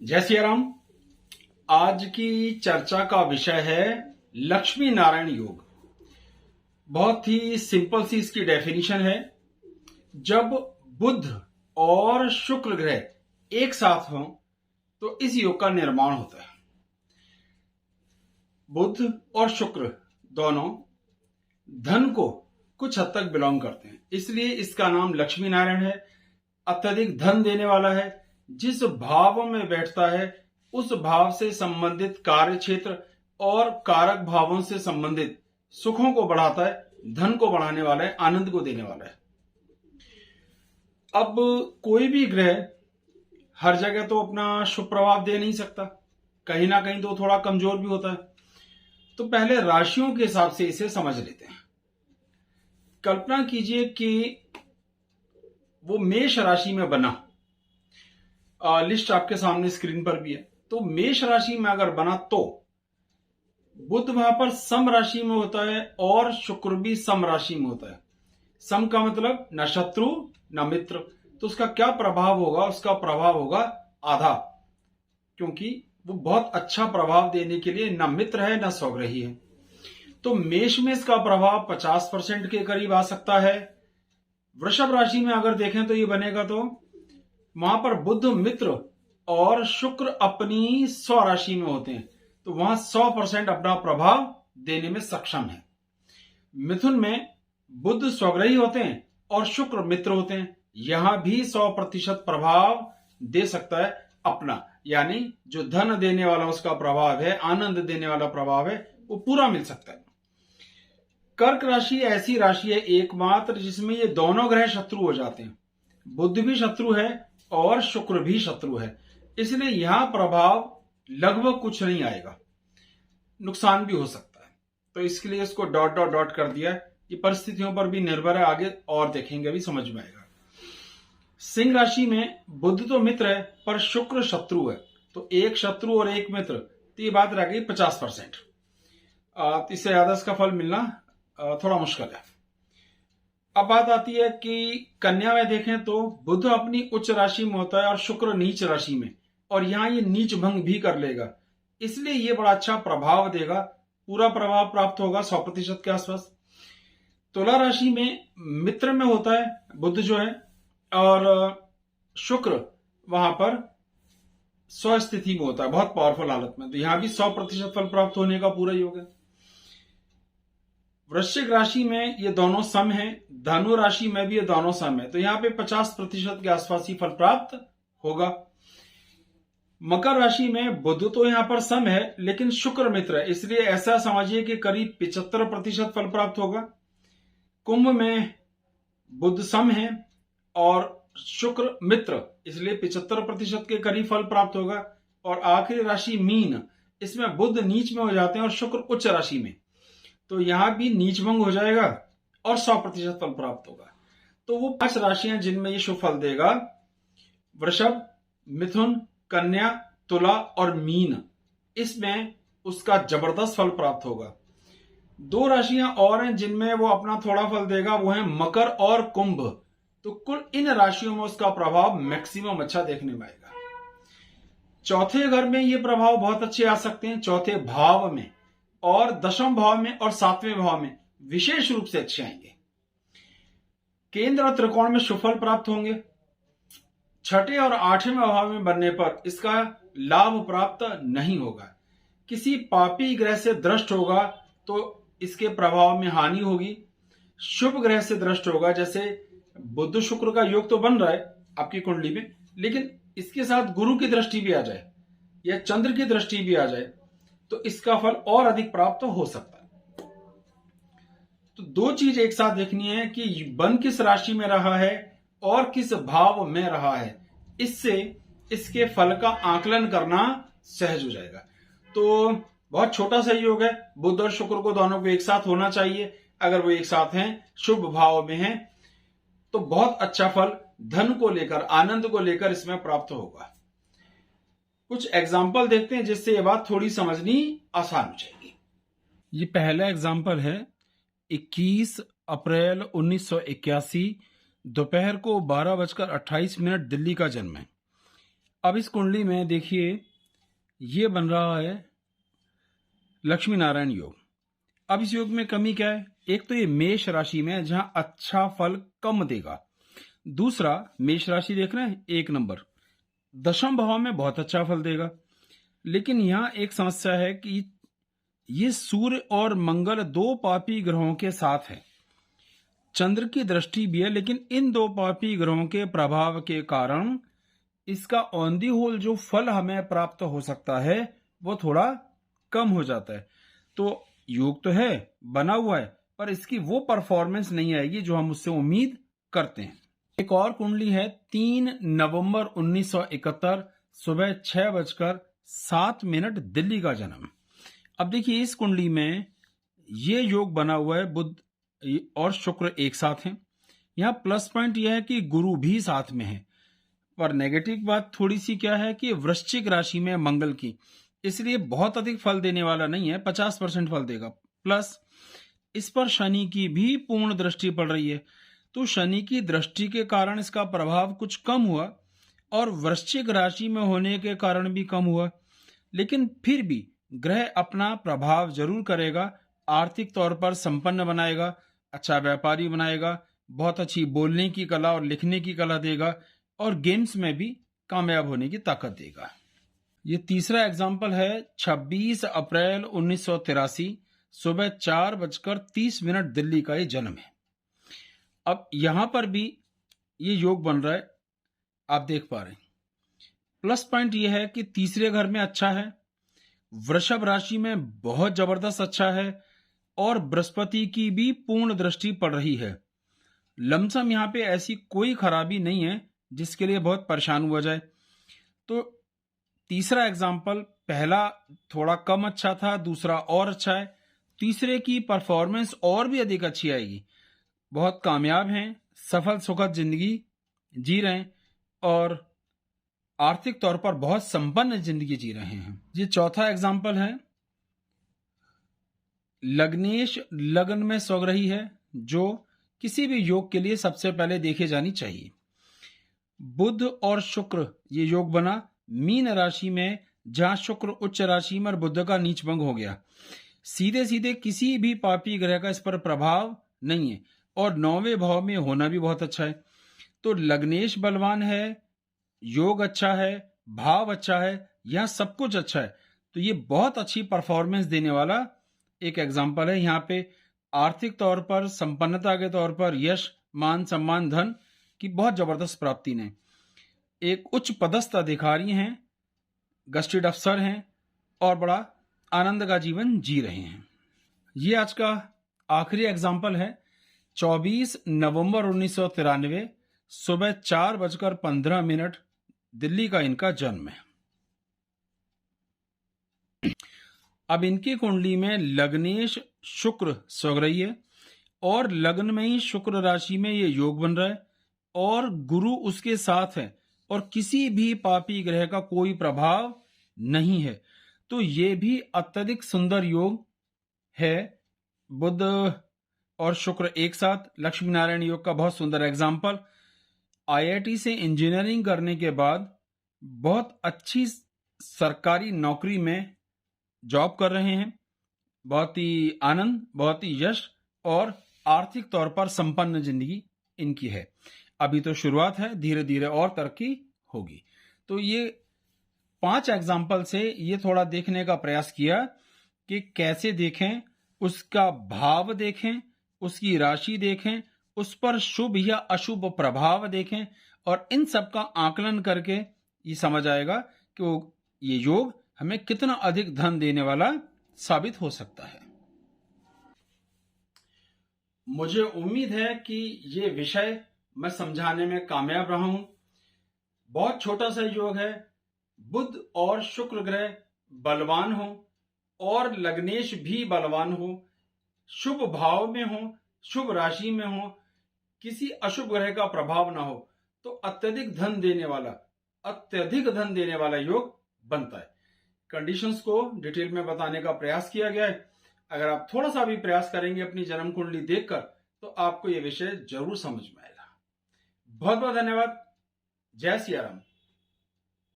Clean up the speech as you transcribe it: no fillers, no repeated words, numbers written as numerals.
जय सिया राम। आज की चर्चा का विषय है लक्ष्मी नारायण योग। बहुत ही सिंपल सी इसकी डेफिनेशन है। जब बुध और शुक्र ग्रह एक साथ हों तो इस योग का निर्माण होता है। बुध और शुक्र दोनों धन को कुछ हद तक बिलोंग करते हैं, इसलिए इसका नाम लक्ष्मी नारायण है। अत्यधिक धन देने वाला है। जिस भाव में बैठता है उस भाव से संबंधित कार्य क्षेत्र और कारक भावों से संबंधित सुखों को बढ़ाता है, धन को बढ़ाने वाला है, आनंद को देने वाला है। अब कोई भी ग्रह हर जगह तो अपना शुभ प्रभाव दे नहीं सकता, कहीं ना कहीं तो थोड़ा कमजोर भी होता है। तो पहले राशियों के हिसाब से इसे समझ लेते हैं। कल्पना कीजिए कि वो मेष राशि में बना, लिस्ट आपके सामने स्क्रीन पर भी है। तो मेष राशि में अगर बना तो बुध वहां पर सम राशि में होता है और शुक्र भी सम राशि में होता है। सम का मतलब न शत्रु न मित्र, तो उसका क्या प्रभाव होगा? उसका प्रभाव होगा आधा, क्योंकि वो बहुत अच्छा प्रभाव देने के लिए न मित्र है न स्वग्रही है। तो मेष में इसका प्रभाव 50% के करीब आ सकता है। वृषभ राशि में अगर देखें तो ये बनेगा तो वहां पर बुध मित्र और शुक्र अपनी स्व राशि में होते हैं, तो वहां 100% अपना प्रभाव देने में सक्षम है। मिथुन में बुध स्वग्रही होते हैं और शुक्र मित्र होते हैं, यहां भी 100% प्रभाव दे सकता है अपना, यानी जो धन देने वाला उसका प्रभाव है, आनंद देने वाला प्रभाव है, वो पूरा मिल सकता है। कर्क राशि ऐसी राशि है एकमात्र जिसमें ये दोनों ग्रह शत्रु हो जाते हैं। बुध भी शत्रु है और शुक्र भी शत्रु है, इसलिए यहां प्रभाव लगभग कुछ नहीं आएगा, नुकसान भी हो सकता है। तो इसके लिए इसको डॉट डॉट डॉट कर दिया। ये परिस्थितियों पर भी निर्भर है, आगे और देखेंगे, अभी समझ में आएगा। सिंह राशि में बुध तो मित्र है पर शुक्र शत्रु है, तो एक शत्रु और एक मित्र, तो ये बात रह गई 50%। इससे ज्यादा इसका फल मिलना थोड़ा मुश्किल है। अब बात आती है कि कन्या में देखें तो बुध अपनी उच्च राशि में होता है और शुक्र नीच राशि में, और यहां ये नीच भंग भी कर लेगा, इसलिए ये बड़ा अच्छा प्रभाव देगा। पूरा प्रभाव प्राप्त होगा 100% के आसपास। तुला राशि में मित्र में होता है बुध जो है, और शुक्र वहां पर स्वस्थिति में होता है, बहुत पावरफुल हालत में, तो यहां भी 100% फल प्राप्त होने का पूरा योग है। वृश्चिक राशि में ये दोनों सम हैं, धनु राशि में भी ये दोनों सम है, तो यहां पे 50% के आसपास ही फल प्राप्त होगा। मकर राशि में बुध तो यहां पर सम है लेकिन शुक्र मित्र है, इसलिए ऐसा समझिए कि करीब 75% फल प्राप्त होगा। कुंभ में बुध सम है और शुक्र मित्र, इसलिए 75% के करीब फल प्राप्त होगा। और आखिरी राशि मीन, इसमें बुध नीच में हो जाते हैं और शुक्र उच्च राशि में, तो यहां भी नीच भंग हो जाएगा और 100% फल प्राप्त होगा। तो वो 5 राशियां जिनमें ये शुभ फल देगा: वृषभ, मिथुन, कन्या, तुला और मीन, इसमें उसका जबरदस्त फल प्राप्त होगा। 2 राशियां और हैं जिनमें वो अपना थोड़ा फल देगा, वो है मकर और कुंभ, तो कुल इन राशियों में उसका प्रभाव मैक्सिमम अच्छा देखने में आएगा। चौथे घर में ये प्रभाव बहुत अच्छे आ सकते हैं, चौथे भाव में, और दशम भाव में और 7वें भाव में विशेष रूप से अच्छे आएंगे। केंद्र और त्रिकोण में शुभ फल प्राप्त होंगे। छठे और 8वें भाव में बनने पर इसका लाभ प्राप्त नहीं होगा। किसी पापी ग्रह से दृष्ट होगा तो इसके प्रभाव में हानि होगी। शुभ ग्रह से दृष्ट होगा, जैसे बुध शुक्र का योग तो बन रहा है आपकी कुंडली में, लेकिन इसके साथ गुरु की दृष्टि भी आ जाए या चंद्र की दृष्टि भी आ जाए तो इसका फल और अधिक प्राप्त हो सकता है। तो 2 चीज एक साथ देखनी है कि बन किस राशि में रहा है और किस भाव में रहा है, इससे इसके फल का आकलन करना सहज हो जाएगा। तो बहुत छोटा सा योग है, बुध और शुक्र को दोनों को एक साथ होना चाहिए। अगर वो एक साथ हैं, शुभ भाव में हैं, तो बहुत अच्छा फल धन को लेकर, आनंद को लेकर इसमें प्राप्त होगा। कुछ एग्जाम्पल देखते हैं जिससे ये बात थोड़ी समझनी आसान हो जाएगी। ये पहला एग्जाम्पल है 21 अप्रैल 1981 दोपहर को 12:28 दिल्ली का जन्म है। अब इस कुंडली में देखिए ये बन रहा है लक्ष्मी नारायण योग। अब इस योग में कमी क्या है? एक तो ये मेष राशि में जहां अच्छा फल कम देगा। दूसरा, मेष राशि देख रहे हैं, 1 नंबर, दशम भाव में बहुत अच्छा फल देगा। लेकिन यहां एक समस्या है कि ये सूर्य और मंगल 2 पापी ग्रहों के साथ है। चंद्र की दृष्टि भी है, लेकिन इन 2 पापी ग्रहों के प्रभाव के कारण इसका ऑन दी होल जो फल हमें प्राप्त हो सकता है वो थोड़ा कम हो जाता है। तो योग तो है, बना हुआ है, पर इसकी वो परफॉर्मेंस नहीं आएगी जो हम उससे उम्मीद करते हैं। एक और कुंडली है 3 नवंबर 1971 सुबह 6:07 दिल्ली का जन्म। अब देखिए इस कुंडली में ये योग बना हुआ है, बुध और शुक्र एक साथ हैं। यहाँ प्लस पॉइंट यह है कि गुरु भी साथ में है, पर नेगेटिव बात थोड़ी सी क्या है कि वृश्चिक राशि में मंगल की, इसलिए बहुत अधिक फल देने वाला नहीं है, 50% फल देगा। प्लस इस पर शनि की भी पूर्ण दृष्टि पड़ रही है, तो शनि की दृष्टि के कारण इसका प्रभाव कुछ कम हुआ और वृश्चिक राशि में होने के कारण भी कम हुआ। लेकिन फिर भी ग्रह अपना प्रभाव जरूर करेगा, आर्थिक तौर पर संपन्न बनाएगा, अच्छा व्यापारी बनाएगा, बहुत अच्छी बोलने की कला और लिखने की कला देगा और गेम्स में भी कामयाब होने की ताकत देगा। ये तीसरा एग्जाम्पल है 26 अप्रैल 1983 सुबह 4:30 दिल्ली का ये जन्म है। अब यहां पर भी ये योग बन रहा है, आप देख पा रहे हैं। प्लस पॉइंट ये है कि तीसरे घर में अच्छा है, वृषभ राशि में बहुत जबरदस्त अच्छा है और बृहस्पति की भी पूर्ण दृष्टि पड़ रही है। लमसम यहां पे ऐसी कोई खराबी नहीं है जिसके लिए बहुत परेशान हुआ जाए। तो तीसरा एग्जाम्पल, पहला थोड़ा कम अच्छा था, दूसरा और अच्छा है, तीसरे की परफॉर्मेंस और भी अधिक अच्छी आएगी। बहुत कामयाब हैं, सफल सुखद जिंदगी जी रहे हैं और आर्थिक तौर पर बहुत संपन्न जिंदगी जी रहे हैं। ये चौथा एग्जाम्पल है, लग्नेश लग्न में स्वग्रही है, जो किसी भी योग के लिए सबसे पहले देखे जानी चाहिए। बुध और शुक्र ये योग बना मीन राशि में, जहां शुक्र उच्च राशि में और बुध का नीच भंग हो गया। सीधे सीधे किसी भी पापी ग्रह का इस पर प्रभाव नहीं है और 9वें भाव में होना भी बहुत अच्छा है। तो लग्नेश बलवान है, योग अच्छा है, भाव अच्छा है, यह सब कुछ अच्छा है। तो ये बहुत अच्छी परफॉर्मेंस देने वाला एक एग्जाम्पल है। यहाँ पे आर्थिक तौर पर, संपन्नता के तौर पर यश, मान, सम्मान, धन की बहुत जबरदस्त प्राप्ति ने, एक उच्च पदस्थ अधिकारी हैं, गस्टेड अफसर हैं और बड़ा आनंद का जीवन जी रहे हैं। ये आज का आखिरी एग्जाम्पल है 24 नवंबर 1993 सुबह 4:15 दिल्ली का इनका जन्म है। अब इनकी कुंडली में लग्नेश शुक्र स्वग्रही है और लग्न में ही शुक्र राशि में ये योग बन रहा है और गुरु उसके साथ है और किसी भी पापी ग्रह का कोई प्रभाव नहीं है। तो ये भी अत्यधिक सुंदर योग है। बुध और शुक्र एक साथ, लक्ष्मी नारायण योग का बहुत सुंदर एग्जाम्पल। आईआईटी से इंजीनियरिंग करने के बाद बहुत अच्छी सरकारी नौकरी में जॉब कर रहे हैं, बहुत ही आनंद, बहुत ही यश और आर्थिक तौर पर संपन्न जिंदगी इनकी है। अभी तो शुरुआत है, धीरे धीरे और तरक्की होगी। तो ये 5 एग्जाम्पल से ये थोड़ा देखने का प्रयास किया कि कैसे देखें, उसका भाव देखें, उसकी राशि देखें, उस पर शुभ या अशुभ प्रभाव देखें और इन सब का आकलन करके ये समझ आएगा कि ये योग हमें कितना अधिक धन देने वाला साबित हो सकता है। मुझे उम्मीद है कि ये विषय मैं समझाने में कामयाब रहा हूं। बहुत छोटा सा योग है, बुध और शुक्र ग्रह बलवान हो और लग्नेश भी बलवान हो, शुभ भाव में हो, शुभ राशि में हो, किसी अशुभ ग्रह का प्रभाव ना हो, तो अत्यधिक धन देने वाला योग बनता है। कंडीशंस को डिटेल में बताने का प्रयास किया गया है। अगर आप थोड़ा सा भी प्रयास करेंगे अपनी जन्म कुंडली देखकर, तो आपको यह विषय जरूर समझ में आएगा। बहुत बहुत धन्यवाद। जय सिया राम।